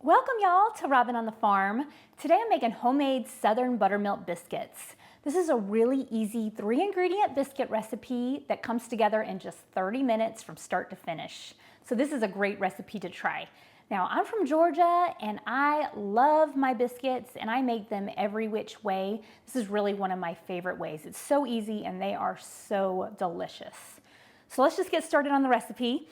Welcome y'all to Robin on the Farm. Today I'm making homemade Southern buttermilk biscuits. This is a really easy 3-ingredient biscuit recipe that comes together in just 30 minutes from start to finish. So this is a great recipe to try. Now I'm from Georgia and I love my biscuits and I make them every which way. This is really one of my favorite ways. It's so easy and they are so delicious. So let's just get started on the recipe.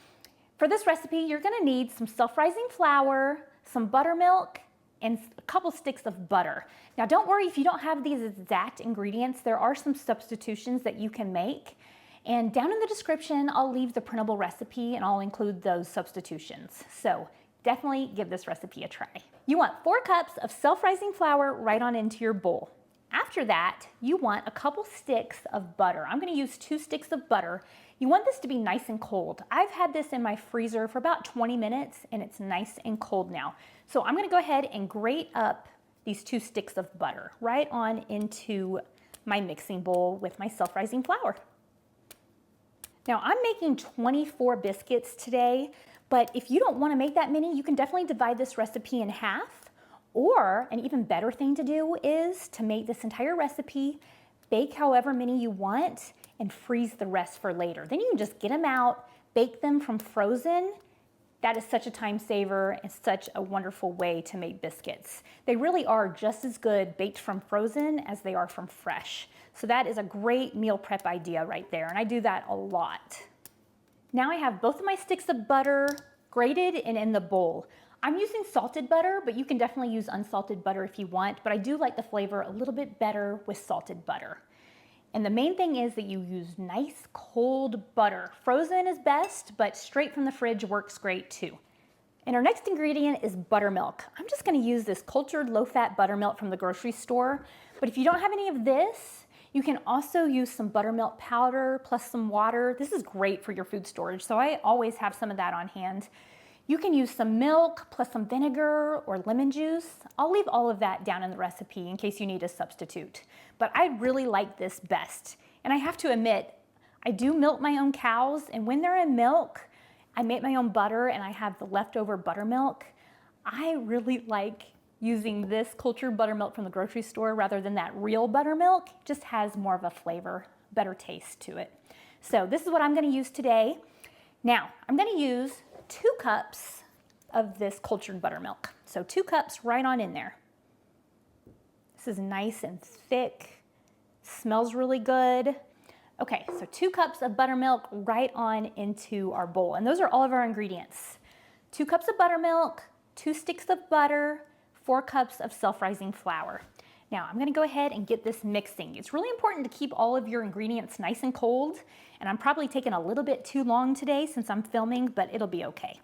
For this recipe, you're gonna need some self-rising flour, some buttermilk, and a couple sticks of butter. Now don't worry if you don't have these exact ingredients, there are some substitutions that you can make. And down in the description, I'll leave the printable recipe and I'll include those substitutions. So definitely give this recipe a try. You want 4 cups of self-rising flour right on into your bowl. After that, you want a couple sticks of butter. I'm gonna use 2 sticks of butter. You want this to be nice and cold. I've had this in my freezer for about 20 minutes and it's nice and cold now. So I'm gonna go ahead and grate up these 2 sticks of butter right on into my mixing bowl with my self-rising flour. Now I'm making 24 biscuits today, but if you don't wanna make that many, you can definitely divide this recipe in half. Or an even better thing to do is to make this entire recipe, bake however many you want, and freeze the rest for later. Then you can just get them out, bake them from frozen. That is such a time saver and such a wonderful way to make biscuits. They really are just as good baked from frozen as they are from fresh. So that is a great meal prep idea right there, and I do that a lot. Now I have both of my sticks of butter grated and in the bowl. I'm using salted butter, but you can definitely use unsalted butter if you want, but I do like the flavor a little bit better with salted butter. And the main thing is that you use nice cold butter. Frozen is best, but straight from the fridge works great too. And our next ingredient is buttermilk. I'm just gonna use this cultured low-fat buttermilk from the grocery store, but if you don't have any of this, you can also use some buttermilk powder plus some water. This is great for your food storage, so I always have some of that on hand. You can use some milk plus some vinegar or lemon juice. I'll leave all of that down in the recipe in case you need a substitute. But I really like this best. And I have to admit, I do milk my own cows, and when they're in milk, I make my own butter and I have the leftover buttermilk. I really like using this cultured buttermilk from the grocery store rather than that real buttermilk. It just has more of a flavor, better taste to it. So this is what I'm gonna use today. Now, I'm gonna use 2 cups of this cultured buttermilk. So 2 cups right on in there. This is nice and thick, smells really good. Okay, so 2 cups of buttermilk right on into our bowl. And those are all of our ingredients. 2 cups of buttermilk, 2 sticks of butter, 4 cups of self-rising flour. Now I'm gonna go ahead and get this mixing. It's really important to keep all of your ingredients nice and cold, and I'm probably taking a little bit too long today since I'm filming, but it'll be okay.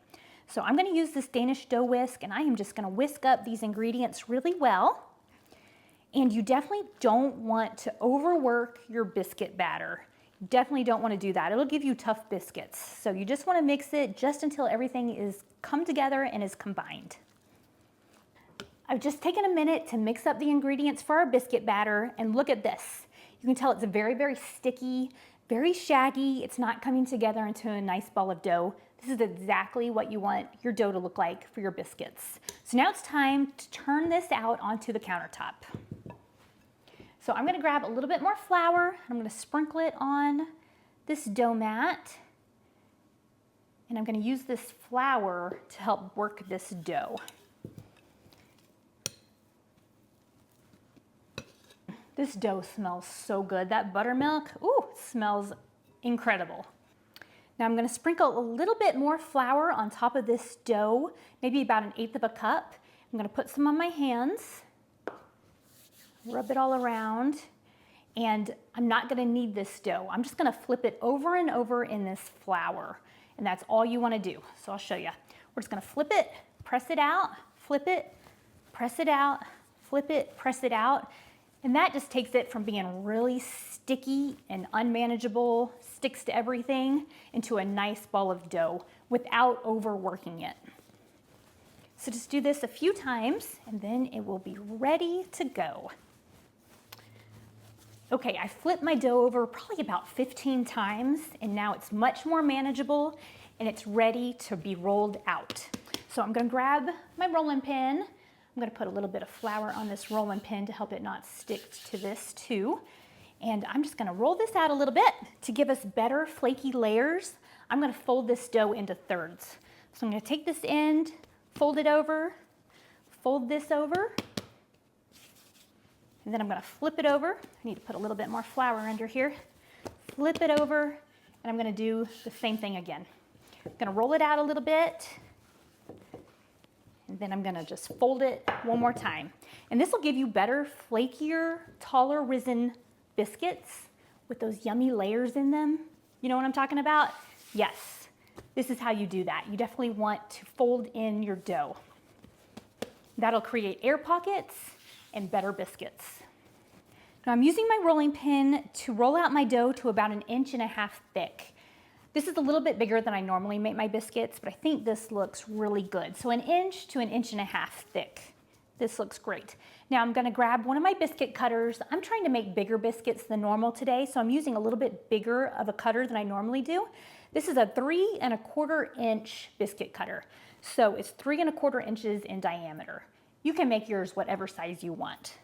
So I'm gonna use this Danish dough whisk, and I am just gonna whisk up these ingredients really well. And you definitely don't want to overwork your biscuit batter. You definitely don't wanna do that. It'll give you tough biscuits. So you just wanna mix it just until everything is come together and is combined. I've just taken a minute to mix up the ingredients for our biscuit batter, and look at this. You can tell it's very, very sticky, very shaggy. It's not coming together into a nice ball of dough. This is exactly what you want your dough to look like for your biscuits. So now it's time to turn this out onto the countertop. So I'm gonna grab a little bit more flour. I'm gonna sprinkle it on this dough mat. And I'm gonna use this flour to help work this dough. This dough smells so good. That buttermilk, ooh, smells incredible. Now I'm gonna sprinkle a little bit more flour on top of this dough, maybe about 1/8 of a cup. I'm gonna put some on my hands, rub it all around, and I'm not gonna knead this dough. I'm just gonna flip it over and over in this flour, and that's all you wanna do. So I'll show you. We're just gonna flip it, press it out, flip it, press it out, flip it, press it out. And that just takes it from being really sticky and unmanageable, sticks to everything, into a nice ball of dough without overworking it. So just do this a few times and then it will be ready to go. Okay, I flipped my dough over probably about 15 times and now it's much more manageable and it's ready to be rolled out. So I'm gonna grab my rolling pin. I'm gonna put a little bit of flour on this rolling pin to help it not stick to this too. And I'm just gonna roll this out a little bit to give us better flaky layers. I'm gonna fold this dough into thirds. So I'm gonna take this end, fold it over, fold this over, and then I'm gonna flip it over. I need to put a little bit more flour under here. Flip it over, and I'm gonna do the same thing again. I'm gonna roll it out a little bit, and then I'm gonna just fold it one more time. And this will give you better, flakier, taller risen biscuits with those yummy layers in them. You know what I'm talking about? Yes, this is how you do that. You definitely want to fold in your dough. That'll create air pockets and better biscuits. Now I'm using my rolling pin to roll out my dough to about 1.5 inches thick. This is a little bit bigger than I normally make my biscuits, but I think this looks really good. So 1 inch to 1.5 inches thick. This looks great. Now I'm gonna grab one of my biscuit cutters. I'm trying to make bigger biscuits than normal today, so I'm using a little bit bigger of a cutter than I normally do. This is a 3¼ inch biscuit cutter. So it's 3¼ inches in diameter. You can make yours whatever size you want,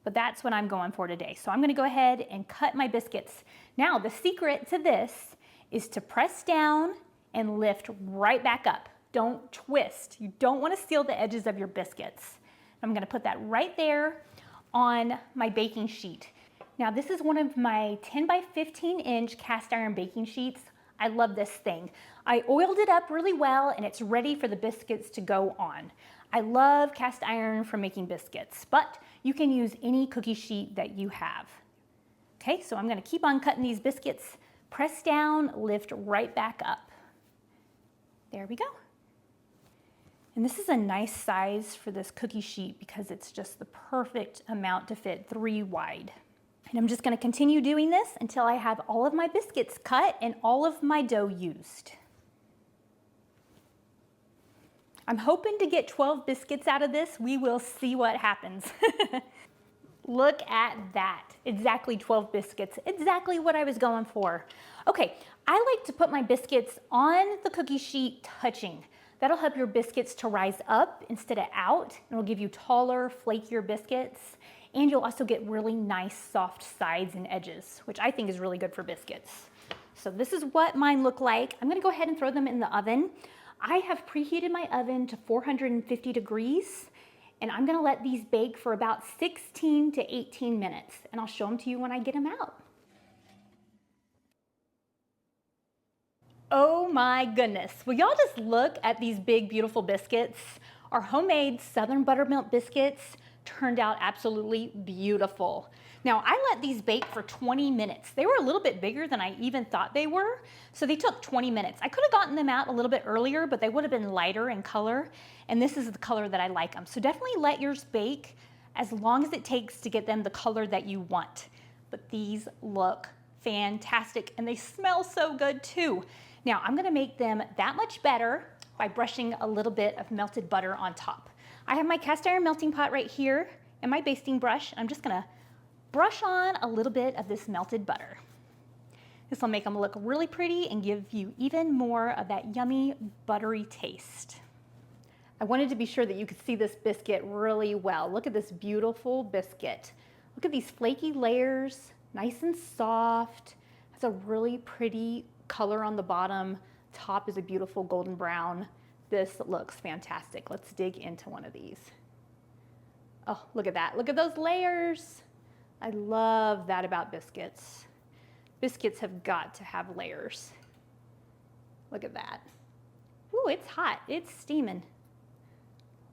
but that's what I'm going for today. So I'm gonna go ahead and cut my biscuits. Now the secret to this is to press down and lift right back up. Don't twist. You don't wanna seal the edges of your biscuits. I'm gonna put that right there on my baking sheet. Now this is one of my 10 by 15 inch cast iron baking sheets. I love this thing. I oiled it up really well and it's ready for the biscuits to go on. I love cast iron for making biscuits, but you can use any cookie sheet that you have. Okay, so I'm gonna keep on cutting these biscuits. Press down, lift right back up. There we go. And this is a nice size for this cookie sheet because it's just the perfect amount to fit 3 wide. And I'm just gonna continue doing this until I have all of my biscuits cut and all of my dough used. I'm hoping to get 12 biscuits out of this. We will see what happens. Look at that, exactly 12 biscuits, exactly what I was going for. Okay, I like to put my biscuits on the cookie sheet touching. That'll help your biscuits to rise up instead of out, and it'll give you taller, flakier biscuits, and you'll also get really nice soft sides and edges, which I think is really good for biscuits. So this is what mine look like. I'm gonna go ahead and throw them in the oven. I have preheated my oven to 450 degrees, and I'm gonna let these bake for about 16 to 18 minutes, and I'll show them to you when I get them out. Oh my goodness. Will y'all just look at these big, beautiful biscuits? Our homemade Southern Buttermilk Biscuits turned out absolutely beautiful. Now, I let these bake for 20 minutes. They were a little bit bigger than I even thought they were, so they took 20 minutes. I could have gotten them out a little bit earlier, but they would have been lighter in color, and this is the color that I like them. So definitely let yours bake as long as it takes to get them the color that you want. But these look fantastic, and they smell so good too. Now, I'm gonna make them that much better by brushing a little bit of melted butter on top. I have my cast iron melting pot right here and my basting brush. I'm just gonna brush on a little bit of this melted butter. This will make them look really pretty and give you even more of that yummy buttery taste. I wanted to be sure that you could see this biscuit really well. Look at this beautiful biscuit. Look at these flaky layers, nice and soft. Has a really pretty color on the bottom. Top is a beautiful golden brown. This looks fantastic. Let's dig into one of these. Oh, look at that. Look at those layers. I love that about biscuits. Biscuits have got to have layers. Look at that. Ooh, it's hot. It's steaming.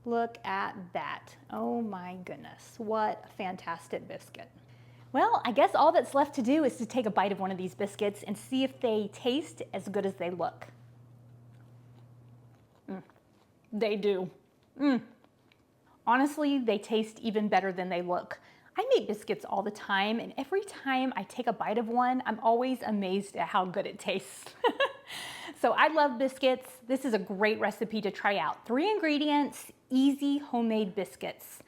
Look at that. Oh my goodness. What a fantastic biscuit. Well, I guess all that's left to do is to take a bite of one of these biscuits and see if they taste as good as they look. They do. Honestly, they taste even better than they look. I make biscuits all the time, and every time I take a bite of one, I'm always amazed at how good it tastes. So I love biscuits. This is a great recipe to try out. 3 ingredients, easy homemade biscuits.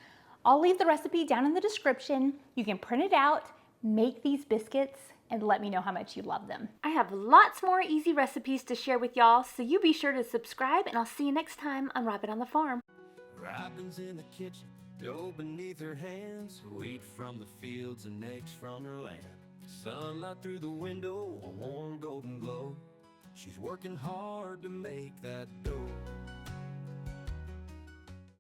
I'll leave the recipe down in the description. You can print it out, make these biscuits, and let me know how much you love them. I have lots more easy recipes to share with y'all, so you be sure to subscribe, and I'll see you next time on Robin on the Farm. Robin's in the kitchen, dough beneath her hands, wheat from the fields and eggs from her land. Sunlight through the window, a warm golden glow. She's working hard to make that dough.